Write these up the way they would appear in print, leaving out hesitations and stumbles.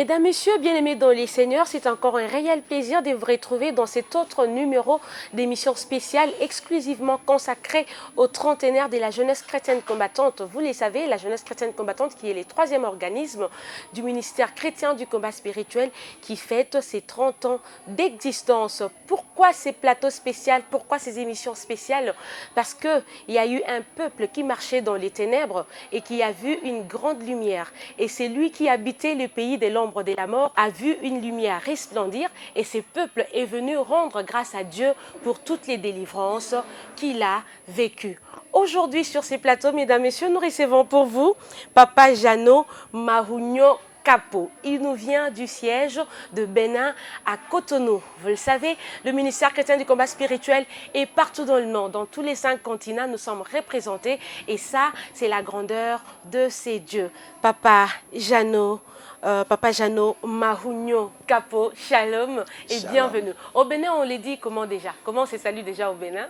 Mesdames, Messieurs, bien-aimés dans les Seigneurs, c'est encore un réel plaisir de vous retrouver dans cet autre numéro d'émission spéciale exclusivement consacrée aux trentenaires de la jeunesse chrétienne combattante. Vous le savez, la jeunesse chrétienne combattante qui est le troisième organisme du ministère chrétien du combat spirituel qui fête ses 30 ans d'existence. Pourquoi ces plateaux spéciaux? Pourquoi ces émissions spéciales? Parce qu'il y a eu un peuple qui marchait dans les ténèbres et qui a vu une grande lumière. Et c'est lui qui habitait le pays de l'ombre de la mort, a vu une lumière resplendir et ce peuple est venu rendre grâce à Dieu pour toutes les délivrances qu'il a vécues. Aujourd'hui sur ces plateaux, mesdames, messieurs, nous recevons pour vous Papa Jano Mahunyo Kapo. Il nous vient du siège de Bénin à Cotonou. Vous le savez, le ministère chrétien du combat spirituel est partout dans le monde. Dans tous les 5 continents, nous sommes représentés. Et ça, c'est la grandeur de ces dieux. Papa Jano Mahunyo Kapo, shalom et Shalom. bienvenue. Au Bénin, on les dit comment déjà? Comment on se salue déjà au Bénin?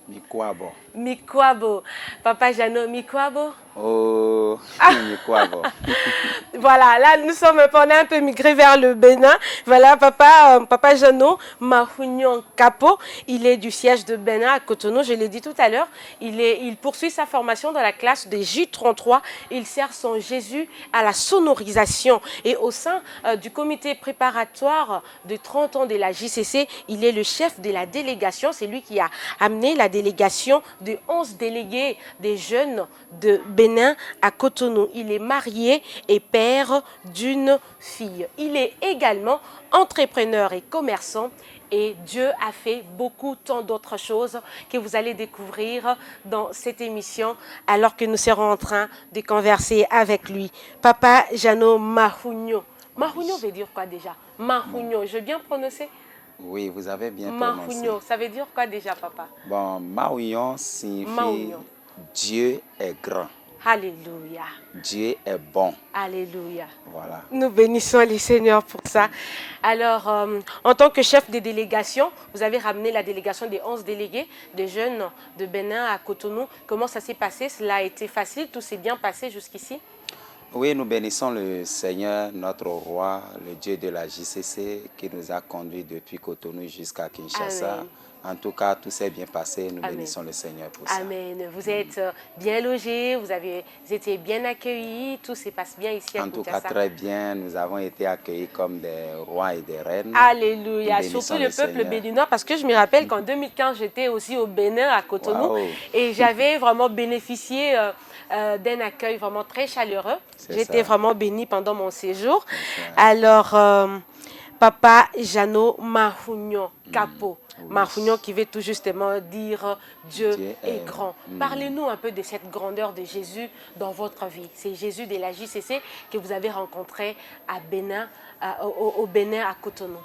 Mikwabo. Mikwabo. Papa Jano, Mikwabo. Oh, Mikwabo. Voilà, là nous sommes, on a un peu migré vers le Bénin. Voilà, Papa Jano Mahunyo Kapo, il est du siège de Bénin à Cotonou, je l'ai dit tout à l'heure. Il poursuit sa formation dans la classe de J33. Il sert son Jésus à la sonorisation. Et au sein du comité préparatoire de 30 ans de la JCC, il est le chef de la délégation. C'est lui qui a amené la délégation de 11 délégués des jeunes de Bénin à Cotonou. Il est marié et père d'une fille. Il est également entrepreneur et commerçant et Dieu a fait tant d'autres choses que vous allez découvrir dans cette émission alors que nous serons en train de converser avec lui. Papa Jano Mahunyo. Mahunyo veut dire quoi déjà? Mahunyo, je bien prononcer? Oui, vous avez bien prononcé. Mahunyo, ça veut dire quoi déjà, papa? Bon, Mahunyo signifie Mahunyo. Dieu est grand. Alléluia. Dieu est bon. Alléluia. Voilà. Nous bénissons les Seigneurs pour ça. Alors, en tant que chef de délégation, vous avez ramené la délégation des 11 délégués, des jeunes de Bénin à Cotonou. Comment ça s'est passé? Cela a été facile? Tout s'est bien passé jusqu'ici? Oui, nous bénissons le Seigneur, notre roi, le Dieu de la JCC, qui nous a conduits depuis Cotonou jusqu'à Kinshasa. Amen. En tout cas, tout s'est bien passé. Nous Amen. bénissons le Seigneur pour ça. Amen. Vous êtes bien logés, vous avez été bien accueillis, tout se passe bien ici à En tout Kinshasa. cas, très bien. Nous avons été accueillis comme des rois et des reines. Alléluia. Nous bénissons Surtout le peuple Seigneur. béninois, parce que je me rappelle qu'en 2015, j'étais aussi au Bénin, à Cotonou, Wow. et j'avais vraiment bénéficié d'un accueil vraiment très chaleureux. J'étais ça. vraiment bénie pendant mon séjour. Alors, Papa Jano Mahunyo Kapo. Oui. Mahunyo qui veut tout justement dire Dieu Dieu est est- grand. Parlez-nous un peu de cette grandeur de Jésus dans votre vie. C'est Jésus de la JCC que vous avez rencontré à Bénin, au Bénin à Cotonou.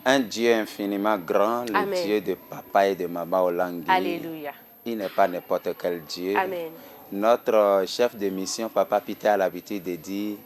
Un Dieu infiniment grand, le Amen. Dieu de papa et de maman Olangui. Alléluia. Il n'est pas n'importe quel Dieu. Amen. Notre chef de mission, Papa Peter, a l'habitude de dire,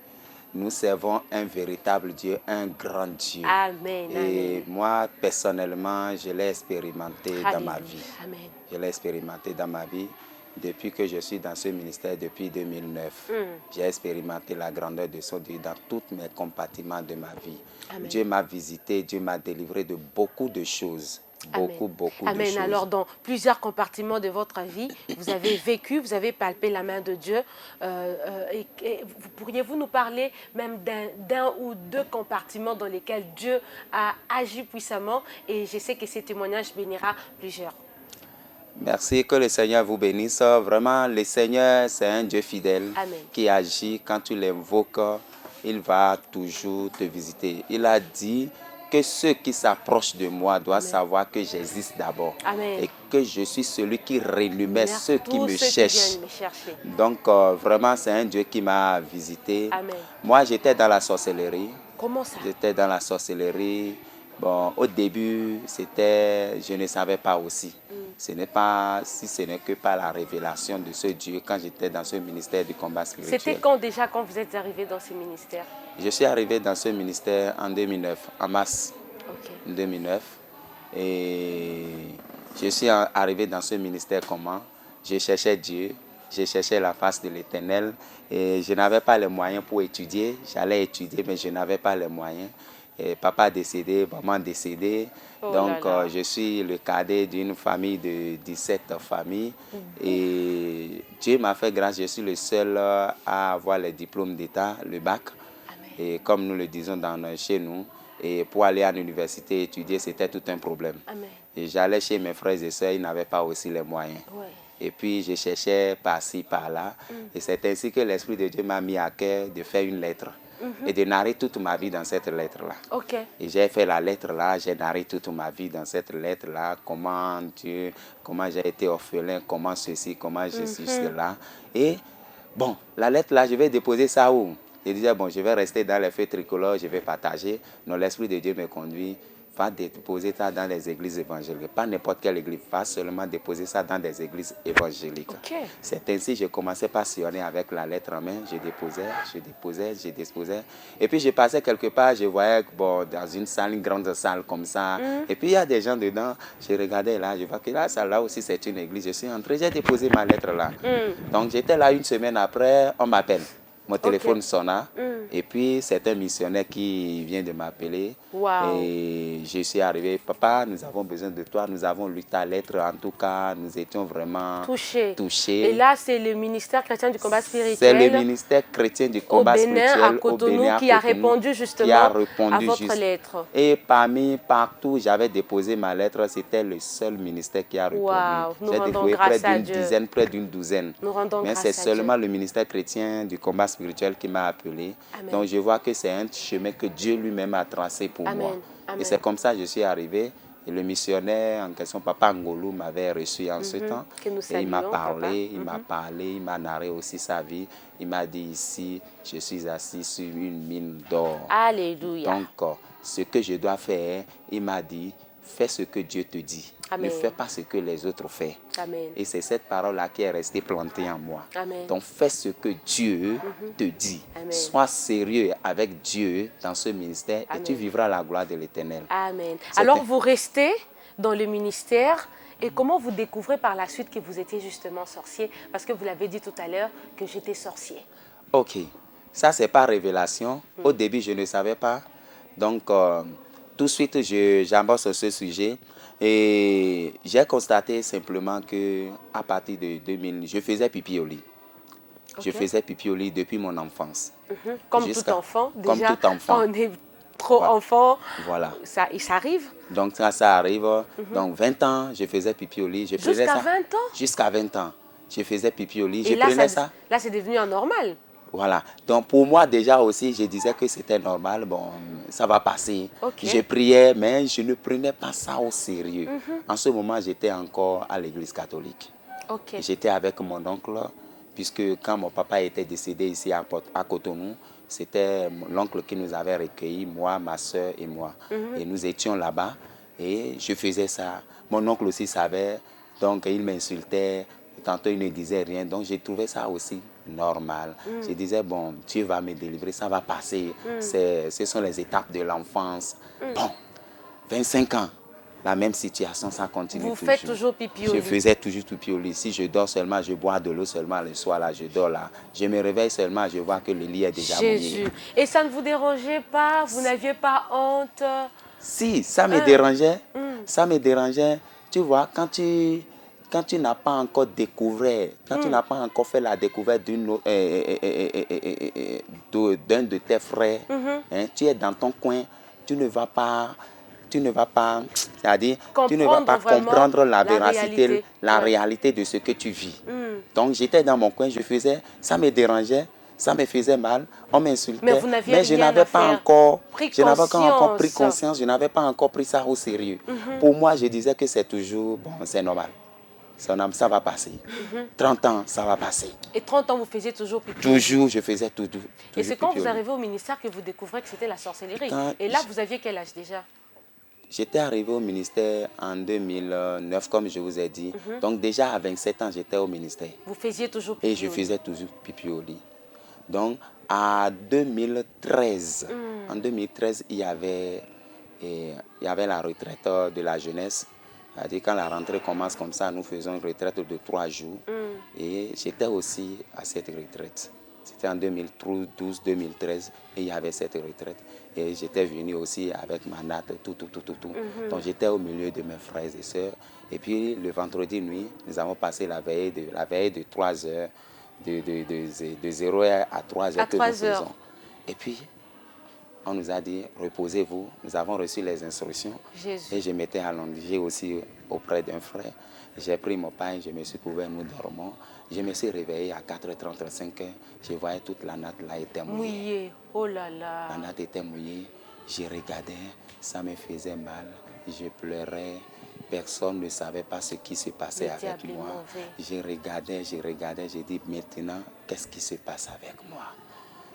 nous servons un véritable Dieu, un grand Dieu. Amen. Et moi, personnellement, je l'ai expérimenté dans ma vie. Amen. Je l'ai expérimenté dans ma vie depuis que je suis dans ce ministère, depuis 2009. J'ai expérimenté la grandeur de son Dieu dans tous mes compartiments de ma vie. Amen. Dieu m'a visité, Dieu m'a délivré de beaucoup de choses. Beaucoup de Amen. choses. Alors, dans plusieurs compartiments de votre vie, vous avez vécu, vous avez palpé la main de Dieu. Pourriez-vous nous parler même d'un ou deux compartiments dans lesquels Dieu a agi puissamment? Et je sais que ces témoignages bénira plusieurs. Merci, que le Seigneur vous bénisse. Vraiment, le Seigneur, c'est un Dieu fidèle. Amen. Qui agit quand tu l'invoques, il va toujours te visiter. Il a dit que ceux qui s'approchent de moi doivent Amen. savoir que j'existe d'abord. Amen. Et que je suis celui qui renomme ceux qui me Tous ceux qui cherchent. viennent me chercher. Donc, vraiment, c'est un Dieu qui m'a visité. Amen. Moi, j'étais dans la sorcellerie. Comment ça? J'étais dans la sorcellerie. Bon, au début, je ne savais pas aussi. Ce n'est pas, si ce n'est que par la révélation de ce Dieu quand j'étais dans ce ministère du combat spirituel. C'était quand déjà, quand vous êtes arrivé dans ce ministère? Je suis arrivé dans ce ministère en 2009, en mars 2009. Et je suis arrivé dans ce ministère comment? Je cherchais Dieu. je cherchais la face de l'Éternel et je n'avais pas les moyens pour étudier. J'allais étudier, mais je n'avais pas les moyens. Et papa a décédé, maman décédée. Oh Donc, là là. je suis le cadet d'une famille de 17 familles. Et Dieu m'a fait grâce, je suis le seul à avoir les diplômes d'État, le bac. Amen. Et comme nous le disons chez nous, et pour aller à l'université étudier, c'était tout un problème. Amen. Et j'allais chez mes frères et sœurs, ils n'avaient pas aussi les moyens. Ouais. Et puis, je cherchais par-ci, par-là. Et c'est ainsi que l'Esprit de Dieu m'a mis à cœur de faire une lettre et de narrer toute ma vie dans cette lettre-là. Ok. Et j'ai fait la lettre-là, j'ai narré toute ma vie dans cette lettre-là, comment j'ai été orphelin, comment ceci, comment je suis cela. Et bon, la lettre-là, je vais déposer ça où? Je disais, bon, je vais rester dans les feux tricolores, je vais partager. Non, l'Esprit de Dieu me conduit. Va déposer ça dans les églises évangéliques. Pas n'importe quelle église, va seulement déposer ça dans des églises évangéliques. Okay. C'est ainsi que je commençais par sillonner avec la lettre en main. Je déposais. Et puis je passais quelque part, je voyais bon, dans une salle, une grande salle comme ça. Et puis il y a des gens dedans. Je regardais là, je vois que là, ça là aussi c'est une église. Je suis entré, j'ai déposé ma lettre là. Donc j'étais là une semaine après, on m'appelle. Mon téléphone sonna et puis c'est un missionnaire qui vient de m'appeler. Wow. Et je suis arrivé, papa, nous avons besoin de toi, nous avons lu ta lettre, en tout cas, nous étions vraiment touchés. Et là, c'est le ministère chrétien du combat spirituel. C'est le ministère chrétien du combat spirituel à Cotonou qui a répondu justement à votre lettre. Et partout, j'avais déposé ma lettre, c'était le seul ministère qui a répondu. Wow. J'ai déposé près d'une douzaine. Mais c'est seulement le ministère chrétien du combat spirituel qui m'a appelé. Amen. Donc je vois que c'est un chemin que Dieu lui-même a tracé pour moi. Amen. Et c'est comme ça que je suis arrivé. Et le missionnaire en question, Papa Ngolou, m'avait reçu en ce temps. Et il m'a parlé, il m'a narré aussi sa vie. Il m'a dit ici, je suis assis sur une mine d'or. Alléluia. Donc, ce que je dois faire, il m'a dit, fais ce que Dieu te dit. Amen. Ne fais pas ce que les autres font. Amen. Et c'est cette parole-là qui est restée plantée en moi. Amen. Donc, fais ce que Dieu te dit. Amen. Sois sérieux avec Dieu dans ce ministère. Amen. Et tu vivras la gloire de l'Éternel. Amen. Alors, vous restez dans le ministère et comment vous découvrez par la suite que vous étiez justement sorcier? Parce que vous l'avez dit tout à l'heure que j'étais sorcier. Ok. Ça, c'est pas révélation. Au début, je ne savais pas. Donc, tout de suite, j'amorce ce sujet. Et j'ai constaté simplement qu'à partir de 2000, je faisais pipi au lit. Okay. Je faisais pipi au lit depuis mon enfance. Comme tout enfant, déjà, comme tout enfant. Quand on est trop enfant, voilà. Ça arrive. Donc ça arrive. Donc 20 ans, je faisais pipi au lit. Jusqu'à 20 ans? Jusqu'à 20 ans, je faisais pipi au lit. Et là, c'est devenu un normal. Voilà. Donc pour moi déjà aussi, je disais que c'était normal. Bon, ça va passer. Okay. Je priais, mais je ne prenais pas ça au sérieux. En ce moment, j'étais encore à l'église catholique. Okay. J'étais avec mon oncle, puisque quand mon papa était décédé ici à Cotonou, c'était l'oncle qui nous avait recueillis, moi, ma soeur et moi. Et nous étions là-bas et je faisais ça. Mon oncle aussi savait, donc il m'insultait. Tantôt, il ne disait rien. Donc, j'ai trouvé ça aussi normal. Je disais, bon, Dieu va me délivrer, ça va passer. Ce sont les étapes de l'enfance. Bon, 25 ans, la même situation, ça continue toujours. Vous faites toujours pipi au lit? Je faisais toujours pipi au lit. Si je dors seulement, je bois de l'eau seulement le soir, là, je dors là. Je me réveille seulement, je vois que le lit est déjà mouillé. Et ça ne vous dérangeait pas? Vous n'aviez pas honte? Si, ça me dérangeait. Ça me dérangeait. Tu vois, quand tu n'as pas encore découvert, quand tu n'as pas encore fait la découverte d'un de tes frères, tu es dans ton coin, tu ne vas pas, c'est-à-dire, tu ne vas pas comprendre la véracité, la réalité de ce que tu vis. Donc j'étais dans mon coin, je faisais, ça me dérangeait, ça me faisait mal, on m'insultait, mais je n'avais pas encore pris conscience, je n'avais pas encore pris ça au sérieux. Pour moi, je disais que c'est toujours, bon, c'est normal. Ça va passer. 30 ans, ça va passer. Et 30 ans, vous faisiez toujours pipi? Toujours, je faisais toujours. Et c'est quand vous arrivez au ministère que vous découvrez que c'était la sorcellerie. Et là, vous aviez quel âge déjà? J'étais arrivé au ministère en 2009, comme je vous ai dit. Donc déjà, à 27 ans, j'étais au ministère. Vous faisiez toujours pipi au lit? Et je faisais toujours pipi au lit. Donc, en 2013, il y avait la retraite de la jeunesse. C'est-à-dire quand la rentrée commence comme ça, nous faisons une retraite de 3 jours. Et j'étais aussi à cette retraite. C'était en 2012-2013 et il y avait cette retraite. Et j'étais venu aussi avec ma natte, tout. Donc j'étais au milieu de mes frères et sœurs. Et puis le vendredi nuit, nous avons passé la veille de 3 heures, de 0 heure à 3 heures que nous faisons. Et puis, on nous a dit, reposez-vous. Nous avons reçu les instructions. Jésus. Et je m'étais allongé aussi auprès d'un frère. J'ai pris mon pain, je me suis couvert, nous dormons. Je me suis réveillé à 4h30, 5h. Je voyais toute la natte là était mouillée. Mouillée, oh là là. La natte était mouillée. Je regardais, ça me faisait mal. Je pleurais. Personne ne savait pas ce qui se passait avec moi. Je regardais, j'ai dit maintenant, qu'est-ce qui se passe avec moi?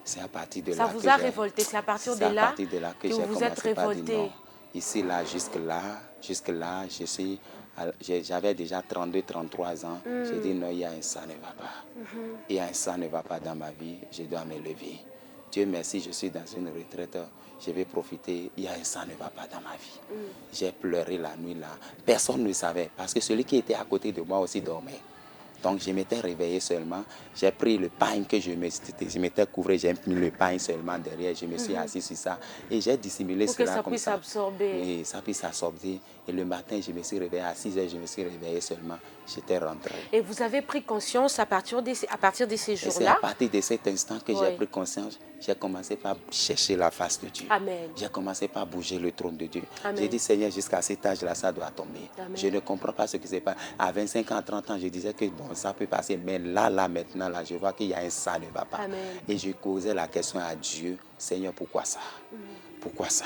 C'est à partir de là que ça vous a révolté, c'est à partir de là que vous vous êtes révolté. Ici, là, jusque-là, j'avais déjà 32, 33 ans. J'ai dit non, il y a un ça ne va pas. Il y a un ça ne va pas dans ma vie, je dois me lever. Dieu merci, je suis dans une retraite, je vais profiter, il y a un ça ne va pas dans ma vie. J'ai pleuré la nuit là. Personne ne savait, parce que celui qui était à côté de moi aussi dormait. Donc je m'étais réveillé seulement, j'ai pris le pain que je m'étais couvert, j'ai mis le pain seulement derrière, je me suis assis sur ça et j'ai dissimulé pour cela que ça comme puisse ça. Absorber. Et ça puisse absorber. Et le matin, je me suis réveillé à 6h, je me suis réveillé seulement, j'étais rentré. Et vous avez pris conscience à partir de ces jours-là? C'est à partir de cet instant que j'ai pris conscience, j'ai commencé par chercher la face de Dieu. Amen. J'ai commencé par bouger le trône de Dieu. Amen. J'ai dit, Seigneur, jusqu'à cet âge-là, ça doit tomber. Amen. Je ne comprends pas ce qui se passe. À 25 ans, à 30 ans, je disais que bon, ça peut passer. Mais là, maintenant, là, je vois qu'il y a un ça ne va pas. Amen. Et je posais la question à Dieu, Seigneur, pourquoi ça? Pourquoi ça?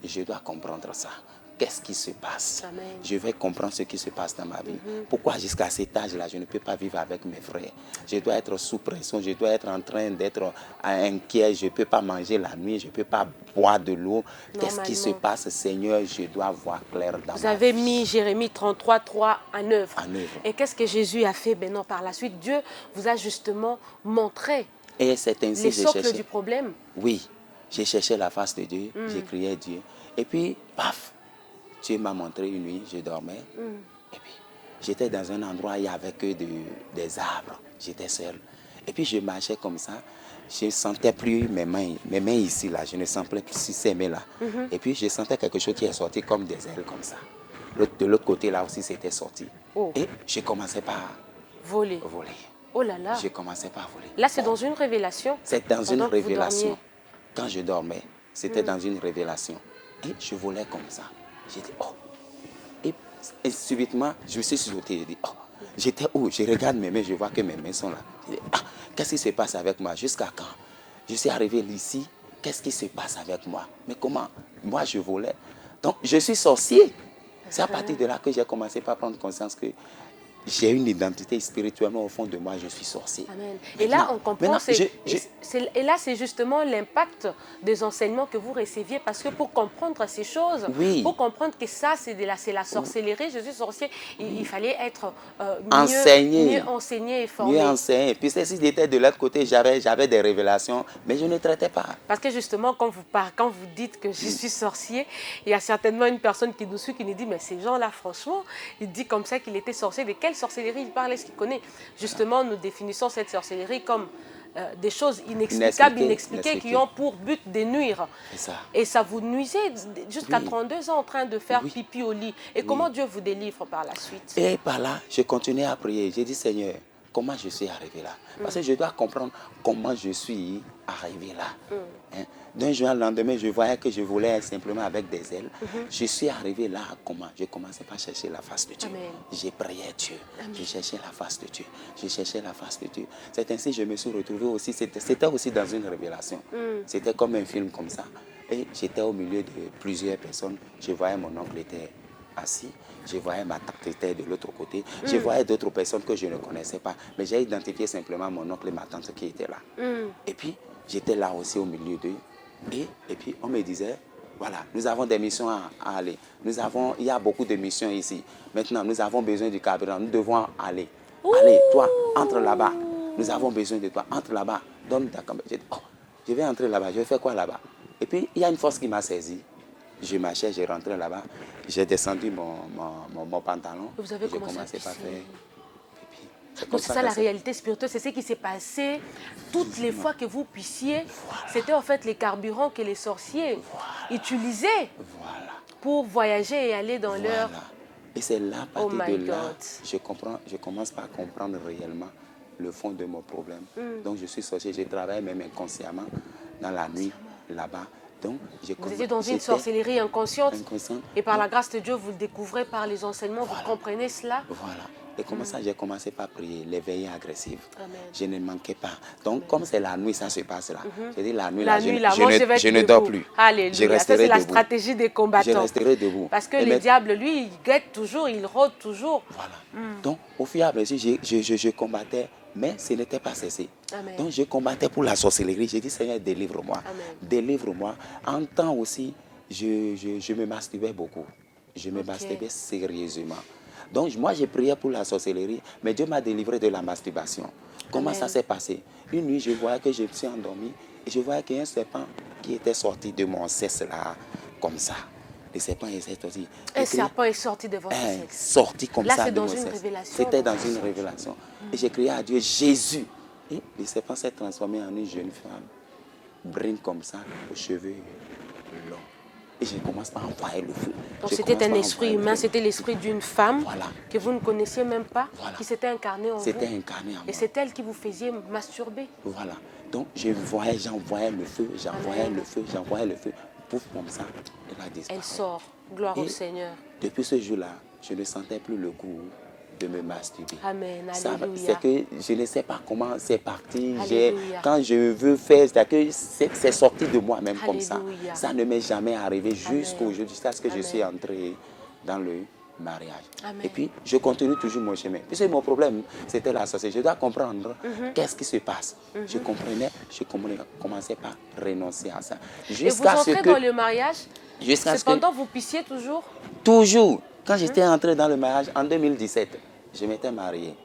Je dois comprendre ça. Qu'est-ce qui se passe? Amen. Je vais comprendre ce qui se passe dans ma vie. Pourquoi jusqu'à cet âge-là, je ne peux pas vivre avec mes frères? Je dois être sous pression, je dois être en train d'être inquiet, je ne peux pas manger la nuit, je ne peux pas boire de l'eau. Qu'est-ce qui se passe, Seigneur? Je dois voir clair dans ma vie. Vous avez mis Jérémie 33, 3 en œuvre. Et qu'est-ce que Jésus a fait maintenant par la suite? Dieu vous a justement montré les socles du problème. Oui, j'ai cherché la face de Dieu, j'ai crié Dieu. Et puis, paf! Dieu m'a montré une nuit, je dormais. Et puis, j'étais dans un endroit, il n'y avait que des arbres. J'étais seul. Et puis, je marchais comme ça. Je ne sentais plus mes mains ici, là. Je ne sentais plus ces mains-là. Et puis, je sentais quelque chose qui est sorti comme des ailes, comme ça. De l'autre côté, là aussi, c'était sorti. Oh. Et je commençais par voler. Oh là là. Je commençais par voler. Là, c'est dans une révélation. C'est dans une révélation. Quand je dormais, c'était dans une révélation. Et je volais comme ça. J'ai dit, oh. Et subitement, je me suis sauté. J'ai dit, oh. J'étais où? Je regarde mes mains, je vois que mes mains sont là. J'ai dit, ah, qu'est-ce qui se passe avec moi? Jusqu'à quand? Je suis arrivé ici, qu'est-ce qui se passe avec moi? Mais comment? Moi, je volais. Donc, je suis sorcier. C'est à partir de là que j'ai commencé par prendre conscience que j'ai une identité spirituellement au fond de moi, je suis sorcier. Amen. Et là, on comprend, et là, c'est justement l'impact des enseignements que vous receviez, parce que pour comprendre ces choses, pour comprendre que ça, c'est la sorcellerie, je suis sorcier, il fallait être mieux enseigné et formé. Mieux enseigné. Puis si j'étais de l'autre côté, j'avais des révélations, mais je ne traitais pas. Parce que justement, quand vous dites que je suis sorcier, il y a certainement une personne qui nous suit, qui nous dit, mais ces gens-là, franchement, il dit comme ça qu'il était sorcier. De quelle sorcellerie il parle? Est-ce qu'il connaît? Justement, nous définissons cette sorcellerie comme des choses inexplicables, inexpliquées, qui ont pour but de nuire. Et ça vous nuisait jusqu'à 32 ans en train de faire pipi au lit. Et comment Dieu vous délivre par la suite? Et par là, je continuais à prier. J'ai dit, Seigneur, comment je suis arrivé là? Parce que je dois comprendre comment je suis arrivé là. Hein? D'un jour au lendemain, je voyais que je voulais simplement avec des ailes. Je suis arrivé là, comment? Je commençais par chercher la face de Dieu. J'ai prié Dieu. Je cherchais la face de Dieu. Je cherchais la face de Dieu. C'est ainsi que je me suis retrouvé aussi. C'était aussi dans une révélation. C'était comme un film comme ça. Et j'étais au milieu de plusieurs personnes. Je voyais mon oncle était assis. Je voyais ma tante était de l'autre côté. Je voyais d'autres personnes que je ne connaissais pas. Mais j'ai identifié simplement mon oncle et ma tante qui étaient là. Et puis, j'étais là aussi au milieu d'eux. Et puis, on me disait, voilà, nous avons des missions à aller. Il y a beaucoup de missions ici. Maintenant, nous avons besoin du carburant. Nous devons aller. Allez, toi, entre là-bas. Nous avons besoin de toi. Entre là-bas. Donne ta caméra. J'ai dit, oh, je vais entrer là-bas. Je vais faire quoi là-bas? Et puis, il y a une force qui m'a saisi. Je marchais, j'ai rentré là-bas. J'ai descendu mon pantalon. Vous avez commencé à pisser. par faire pipi. Donc c'est ça la réalité spirituelle, c'est ce qui s'est passé toutes les fois que vous puissiez. Voilà. C'était en fait les carburants que les sorciers utilisaient pour voyager et aller dans leur... Et c'est là, à partir de là, je commence par comprendre réellement le fond de mon problème. Donc je suis sorcier, je travaille même inconsciemment dans la nuit là-bas. Donc, vous étiez dans une sorcellerie inconsciente et par la grâce de Dieu, vous le découvrez par les enseignements, vous comprenez cela. Voilà. Et comme ça, j'ai commencé par prier, les veillées agressives. Je ne manquais pas. Donc, comme c'est la nuit, ça se passe là. J'ai dit la nuit, je ne dors plus. Alléluia. Ça, c'est la stratégie des combattants. Je resterai debout. Parce que le diable, lui, il guette toujours, il rôde toujours. Voilà. Donc, au fur et à mesure, je combattais, mais ce n'était pas cessé. Amen. Donc, je combattais pour la sorcellerie. J'ai dit, Seigneur, délivre-moi. Délivre-moi. En temps aussi, je me masturbais beaucoup. Je me masturbais sérieusement. Donc, moi, j'ai prié pour la sorcellerie, mais Dieu m'a délivré de la masturbation. Comment ça s'est passé? Une nuit, je voyais que je me suis endormi et je voyais qu'il y a un serpent qui était sorti de mon sexe là, comme ça. Le serpent est sorti. Un serpent est sorti de votre sexe? Sorti comme là, ça de mon sexe. Là, c'est dans une révélation? C'était dans une révélation. Et j'ai crié à Dieu, Jésus. Et le serpent s'est transformé en une jeune femme, brune comme ça, aux cheveux longs. Et je commence à envoyer le feu. Donc c'était un esprit humain, c'était l'esprit d'une femme que vous ne connaissiez même pas, qui s'était incarnée en vous. C'était incarné en moi. Et c'est elle qui vous faisait masturber. Voilà. Donc j'envoyais le feu, j'envoyais le feu. Pouf, comme ça, elle a disparu. Elle sort. Gloire au Seigneur. Depuis ce jour-là, je ne sentais plus le goût de me masturber. Amen. C'est que je ne sais pas comment c'est parti. Quand je veux faire, c'est sorti de moi-même comme ça. Ça ne m'est jamais arrivé jusqu'aujourd'hui, jusqu'à ce que je suis entré dans le mariage. Amen. Et puis, je continue toujours mon chemin. Puisque mon problème, c'était la société. Je dois comprendre qu'est-ce qui se passe. Je comprenais, je commençais par renoncer à ça. Et vous entrez dans le mariage, cependant vous puissiez toujours? Toujours. Quand j'étais entré dans le mariage en 2017, je m'étais marié.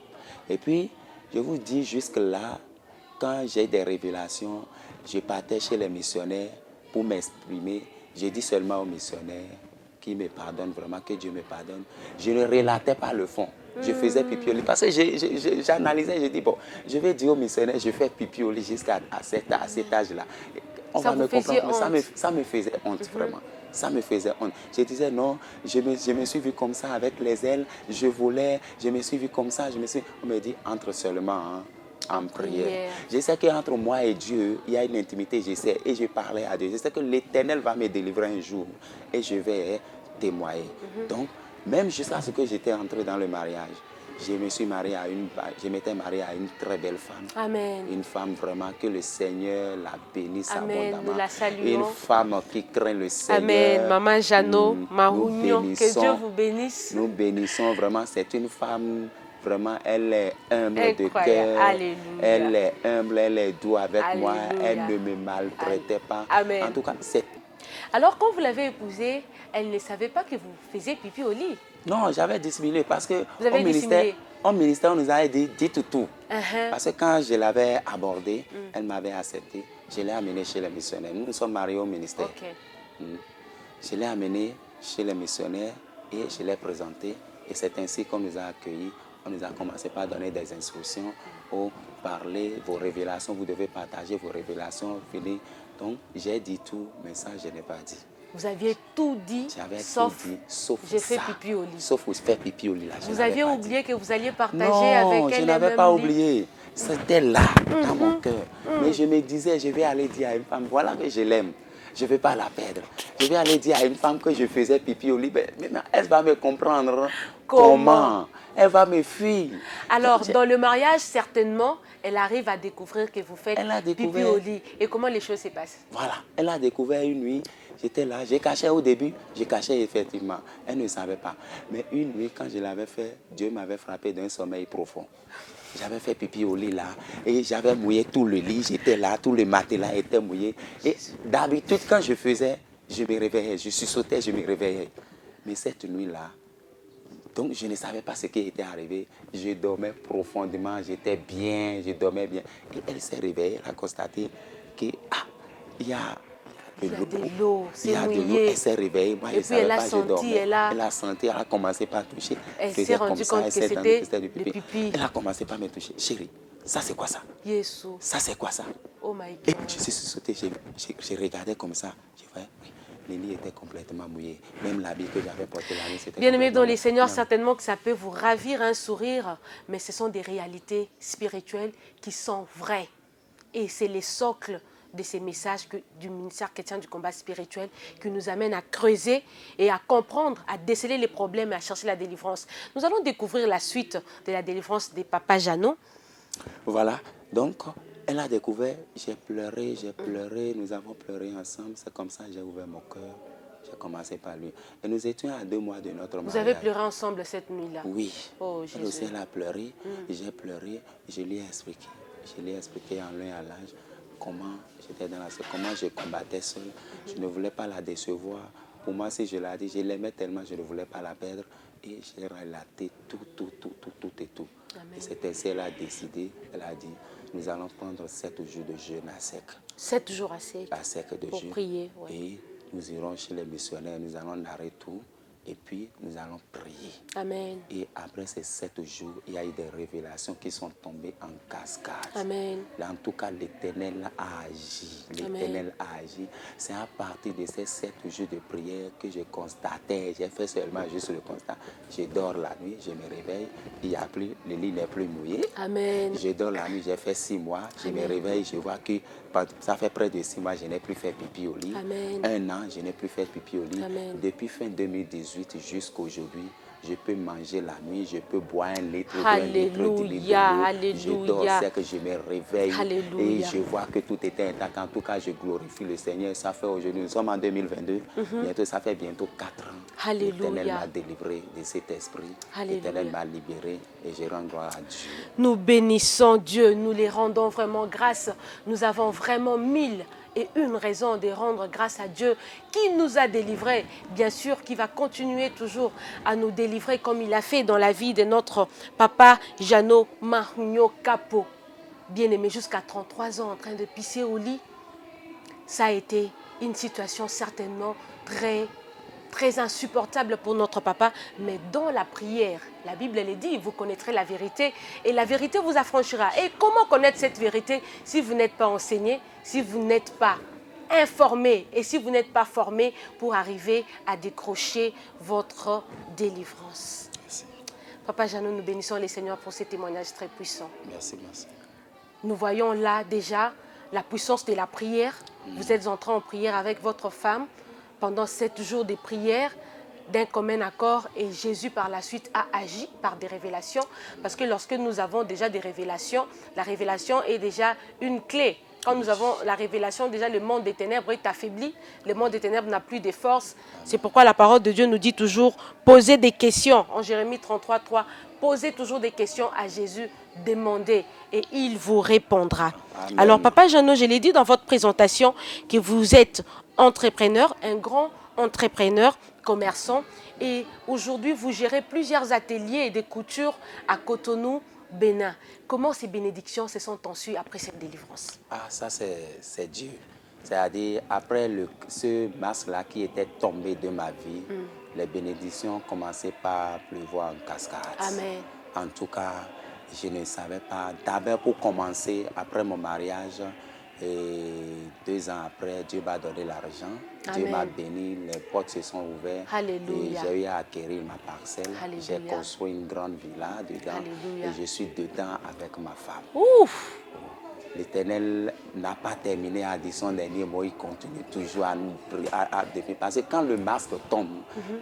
Et puis, je vous dis jusque-là, quand j'ai des révélations, je partais chez les missionnaires pour m'exprimer. Je dis seulement aux missionnaires qui me pardonnent vraiment, que Dieu me pardonne. Je ne relatais pas le fond. Je faisais pipi au lit. Parce que j'analysais, je dis, bon, je vais dire aux missionnaires, je fais pipi au lit jusqu'à cet âge-là. On va me comprendre. Ça me faisait honte, vraiment. Ça me faisait honte. Je disais non, je me suis vu comme ça avec les ailes, je volais, je me suis vu comme ça, on me dit entre seulement en prière. Je sais qu'entre moi et Dieu, il y a une intimité, je sais, et je parlais à Dieu. Je sais que l'Éternel va me délivrer un jour et je vais témoigner. Donc, même jusqu'à ce que j'étais entré dans le mariage, je m'étais marié à une très belle femme. Amen. Une femme vraiment que le Seigneur la bénisse abondamment. Nous la saluons. Une femme qui craint le Seigneur. Amen. Maman Jeannot, Marougnon, que Dieu vous bénisse. Nous bénissons vraiment. C'est une femme, vraiment, elle est humble de cœur. Alléluia. Elle est humble, elle est douce avec moi. Alléluia. Elle ne me maltraitait pas. Amen. En tout cas, c'est... Alors, quand vous l'avez épousée, elle ne savait pas que vous faisiez pipi au lit? Non, j'avais dissimulé parce que au ministère, on nous avait dit tout. Parce que quand je l'avais abordé, elle m'avait accepté. Je l'ai amené chez les missionnaires. Nous nous sommes mariés au ministère. Je l'ai amené chez les missionnaires et je l'ai présenté. Et c'est ainsi qu'on nous a accueillis. On nous a commencé par donner des instructions, parler vos révélations. Vous devez partager vos révélations. Venez. Donc, j'ai dit tout, mais ça, je n'ai pas dit. Vous aviez tout dit, sauf j'ai fait pipi au lit. Sauf faire pipi au lit. Là, vous aviez oublié que vous alliez partager avec elle. Non, je n'avais pas oublié. C'était là, dans mon cœur. Mais je me disais, je vais aller dire à une femme, voilà que je l'aime. Je ne vais pas la perdre. Je vais aller dire à une femme que je faisais pipi au lit. Maintenant, elle va me comprendre. Comment? Elle va me fuir. Alors, dans le mariage, certainement, elle arrive à découvrir que vous faites pipi au lit. Et comment les choses se passent? Voilà. Elle a découvert une nuit. J'étais là. J'ai caché au début. J'ai caché effectivement. Elle ne savait pas. Mais une nuit, quand je l'avais fait, Dieu m'avait frappé d'un sommeil profond. J'avais fait pipi au lit là. Et j'avais mouillé tout le lit. J'étais là. Tout le matelas était mouillé. Et d'habitude, quand je faisais, je me réveillais. Je sursautais, je me réveillais. Mais cette nuit-là, donc je ne savais pas ce qui était arrivé. Je dormais profondément, j'étais bien, je dormais bien. Et elle s'est réveillée, elle a constaté qu'il y a de Il y a l'eau. de l'eau, Il c'est y a de l'eau. mouillé. Elle s'est réveillée. Moi, Et je ne puis savais elle a pas, je senti, dormais. elle a Elle a commencé par toucher. Elle Faisait s'est comme rendue ça, compte elle que s'est rendue c'était c'était du le pipi. pipi. Elle a commencé par me toucher. Chérie, ça c'est quoi ça? Yesu. Ça c'est quoi ça? Oh my Et God. je suis sauté, je regardais comme ça. Je voyais, oui, les lits étaient complètement mouillés. Même l'habit que j'avais porté la nuit, c'était Bien-aimés dans les complètement Seigneurs, mouillé. certainement que ça peut vous ravir un sourire, mais ce sont des réalités spirituelles qui sont vraies. Et c'est les socles de ces messages du ministère chrétien du combat spirituel qui nous amènent à creuser et à comprendre, à déceler les problèmes et à chercher la délivrance. Nous allons découvrir la suite de la délivrance des papas Jeannot. Voilà, donc elle a découvert, j'ai pleuré, nous avons pleuré ensemble. C'est comme ça que j'ai ouvert mon cœur. J'ai commencé par lui. Et nous étions à 2 mois de notre mariage. Vous avez pleuré ensemble cette nuit-là? Oui. Oh, Elle aussi, Jésus. elle a pleuré. J'ai pleuré. Je lui ai expliqué. Je lui ai expliqué en lui à l'âge comment j'étais dans comment je combattais seul. Je ne voulais pas la décevoir. Pour moi, si je l'ai dit, je l'aimais tellement, je ne voulais pas la perdre. Et j'ai relaté tout et tout. Amen. Et c'est ainsi qu'elle a décidé, elle a dit, nous allons prendre 7 jours de jeûne à sec. 7 jours à sec. À sec de pour jeûne. Prier. Ouais. Et nous irons chez les missionnaires, nous allons narrer tout. Et puis, nous allons prier. Amen. Et après ces 7 jours, il y a eu des révélations qui sont tombées en cascade. Amen. Là, en tout cas, l'Éternel a agi. L'Éternel a agi. C'est à partir de ces 7 jours de prière que je constatais. J'ai fait seulement juste le constat. Je dors la nuit, je me réveille. Il n'y a plus, le lit n'est plus mouillé. Amen. Je dors la nuit, j'ai fait 6 mois. Je me réveille, je vois que ça fait près de 6 mois, je n'ai plus fait pipi au lit. Amen. 1 an, je n'ai plus fait pipi au lit. Amen. Depuis fin 2018 jusqu'à aujourd'hui, je peux manger la nuit, je peux boire 1 litre, 2 Alléluia, litres d'eau. alléluia. Je dors, c'est que je me réveille Alléluia. et je vois que tout était intact. En tout cas, je glorifie le Seigneur. Ça fait aujourd'hui, nous sommes en 2022, bientôt, ça fait bientôt 4 ans. Alléluia. L'Éternel m'a délivré de cet esprit. Alléluia. L'Éternel m'a libéré et je rends gloire à Dieu. Nous bénissons Dieu, nous les rendons vraiment grâce. Nous avons vraiment 1001 raisons de rendre grâce à Dieu qui nous a délivrés, bien sûr, qui va continuer toujours à nous délivrer comme il a fait dans la vie de notre papa Jeannot Mahunyo Kapo. Bien-aimé jusqu'à 33 ans en train de pisser au lit, ça a été une situation certainement très insupportable pour notre papa, mais dans la prière, la Bible elle dit, vous connaîtrez la vérité et la vérité vous affranchira. Et comment connaître cette vérité si vous n'êtes pas enseigné, si vous n'êtes pas informé et si vous n'êtes pas formé pour arriver à décrocher votre délivrance. Merci. Papa Jeannot, nous bénissons les Seigneurs pour ces témoignages très puissants. Merci, merci. Nous voyons là déjà la puissance de la prière. Vous êtes entré en prière avec votre femme pendant 7 jours de prière d'un commun accord et Jésus par la suite a agi par des révélations parce que lorsque nous avons déjà des révélations, la révélation est déjà une clé. Quand nous avons la révélation, déjà le monde des ténèbres est affaibli, le monde des ténèbres n'a plus de force. C'est pourquoi la parole de Dieu nous dit toujours, posez des questions. En Jérémie 33, 3, posez toujours des questions à Jésus, demandez et il vous répondra. Amen. Alors Papa Jeannot, je l'ai dit dans votre présentation que vous êtes entrepreneur, un grand entrepreneur, commerçant et aujourd'hui vous gérez plusieurs ateliers de couture à Cotonou, Bénin. Comment ces bénédictions se sont ensuivies après cette délivrance? Ah, ça c'est Dieu. C'est-à-dire, après ce masque-là qui était tombé de ma vie, les bénédictions commençaient par pleuvoir en cascade. Amen. En tout cas, je ne savais pas. D'abord, pour commencer, après mon mariage, et 2 ans après, Dieu m'a donné l'argent. Dieu m'a béni, les portes se sont ouvertes. Alléluia. Et j'ai eu à acquérir ma parcelle. J'ai Alléluia. construit une grande villa dedans. Alléluia. Et je suis dedans avec ma femme. Ouf! L'Éternel n'a pas terminé à dire son dernier mot, il continue toujours à nous défier. Parce que quand le masque tombe,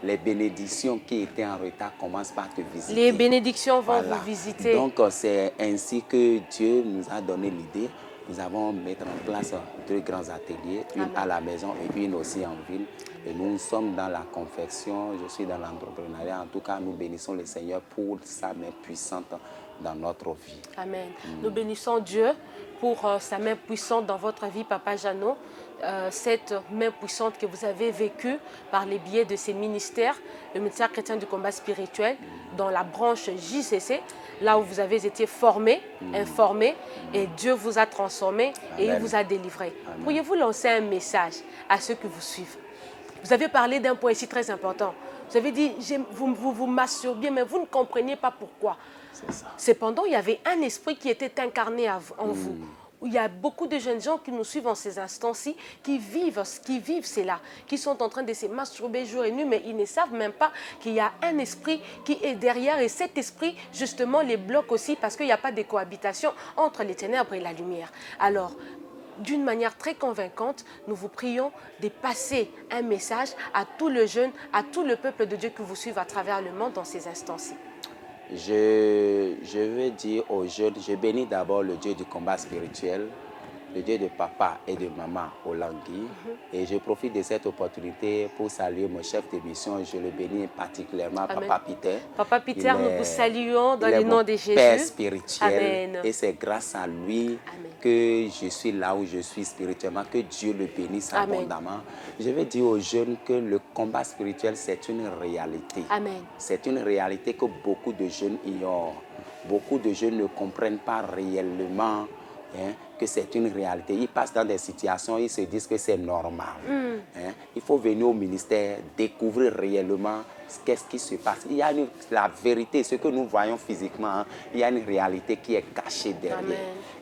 les bénédictions qui étaient en retard commencent par te visiter. Les bénédictions vont Voilà. vous visiter. Donc c'est ainsi que Dieu nous a donné l'idée. Nous avons mis en place 2 grands ateliers, une à la maison et une aussi en ville. Et nous sommes dans la confection, je suis dans l'entrepreneuriat. En tout cas, nous bénissons le Seigneur pour sa main puissante dans notre vie. Amen. Nous bénissons Dieu pour sa main puissante dans votre vie, Papa Jeannot. Cette main puissante que vous avez vécue par les biais de ces ministères, le ministère chrétien du combat spirituel, dans la branche JCC, là où vous avez été formé, informé, et Dieu vous a transformé et il vous a délivré. Pourriez-vous lancer un message à ceux qui vous suivent? Vous avez parlé d'un point ici très important. Vous avez dit, vous masturbiez, mais vous ne compreniez pas pourquoi. Cependant, il y avait un esprit qui était incarné en vous. Il y a beaucoup de jeunes gens qui nous suivent en ces instants-ci, qui vivent cela, qui sont en train de se masturber jour et nuit, mais ils ne savent même pas qu'il y a un esprit qui est derrière. Et cet esprit, justement, les bloque aussi parce qu'il n'y a pas de cohabitation entre les ténèbres et la lumière. Alors, d'une manière très convaincante, nous vous prions de passer un message à tous les jeunes, à tout le peuple de Dieu qui vous suivent à travers le monde dans ces instants-ci. Je veux dire aux jeunes, je bénis d'abord le Dieu du combat spirituel, le Dieu de papa et de maman Olangui. Et je profite de cette opportunité pour saluer mon chef de mission. Je le bénis particulièrement, Amen. Papa Peter. Papa Peter, nous vous saluons dans le nom de Jésus. Père spirituel. Amen. Et c'est grâce à lui Amen. que je suis là où je suis spirituellement, que Dieu le bénisse abondamment. Je veux dire aux jeunes que le combat spirituel, c'est une réalité. Amen. C'est une réalité que beaucoup de jeunes ignorent. Beaucoup de jeunes ne comprennent pas réellement que c'est une réalité. Ils passent dans des situations, ils se disent que c'est normal. Il faut venir au ministère, découvrir réellement qu'est-ce qui se passe. Il y a la vérité, ce que nous voyons physiquement, il y a une réalité qui est cachée derrière. Amen.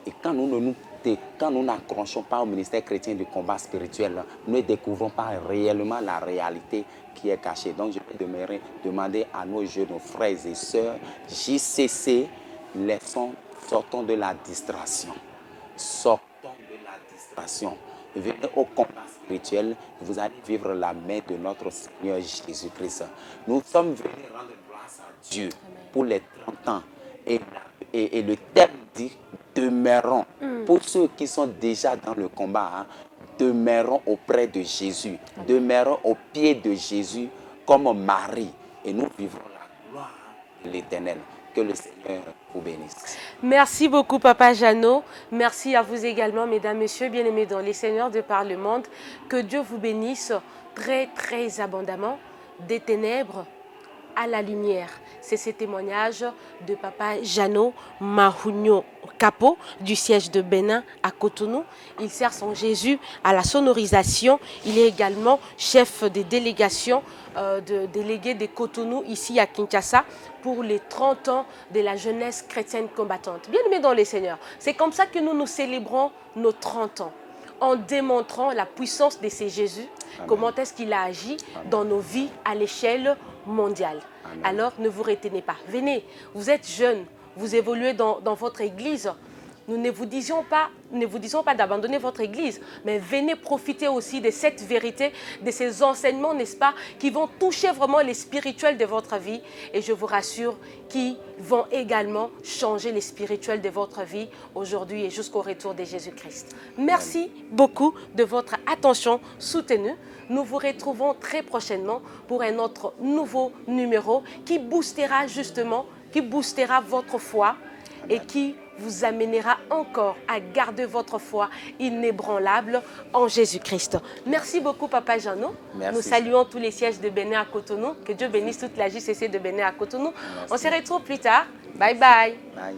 Et quand nous n'accrochons pas au ministère chrétien du combat spirituel, nous ne découvrons pas réellement la réalité qui est cachée. Donc je vais demander à nos jeunes, nos frères et sœurs, JCC, sortons de la distraction. Sortons de la distraction. Venez au combat spirituel, vous allez vivre la main de notre Seigneur Jésus-Christ. Nous sommes venus rendre grâce à Dieu pour les 30 ans. Et le thème dit demeurons. Pour ceux qui sont déjà dans le combat, demeurons auprès de Jésus. Demeurons au pied de Jésus comme Marie. Et nous vivrons la gloire de l'Éternel. Que le Seigneur vous bénisse. Merci beaucoup, Papa Jeannot. Merci à vous également, mesdames, messieurs, bien-aimés dans les seigneurs de par le monde. Que Dieu vous bénisse très, très abondamment des ténèbres à la lumière. C'est ce témoignage de Papa Jeannot Mahunyo Kapo du siège de Bénin à Cotonou. Il sert son Jésus à la sonorisation. Il est également chef des délégations de délégués de Cotonou ici à Kinshasa pour les 30 ans de la jeunesse chrétienne combattante. Bien aimés dans les seigneurs, c'est comme ça que nous célébrons nos 30 ans. En démontrant la puissance de ces Jésus, Amen. Comment est-ce qu'il a agi Amen. Dans nos vies à l'échelle mondiale. Amen. Alors ne vous retenez pas. Venez, vous êtes jeunes, vous évoluez dans votre église. Nous ne vous disons pas d'abandonner votre église, mais venez profiter aussi de cette vérité, de ces enseignements, n'est-ce pas, qui vont toucher vraiment les spirituels de votre vie. Et je vous rassure, qui vont également changer les spirituels de votre vie aujourd'hui et jusqu'au retour de Jésus-Christ. Merci beaucoup de votre attention soutenue. Nous vous retrouvons très prochainement pour un autre nouveau numéro qui boostera justement, votre foi et qui vous amènera encore à garder votre foi inébranlable en Jésus-Christ. Merci beaucoup, Papa Jeannot. Merci. Nous saluons tous les sièges de Bénin à Cotonou. Que Dieu bénisse toute la JCC de Bénin à Cotonou. Merci. On se retrouve plus tard. Bye bye. Bye.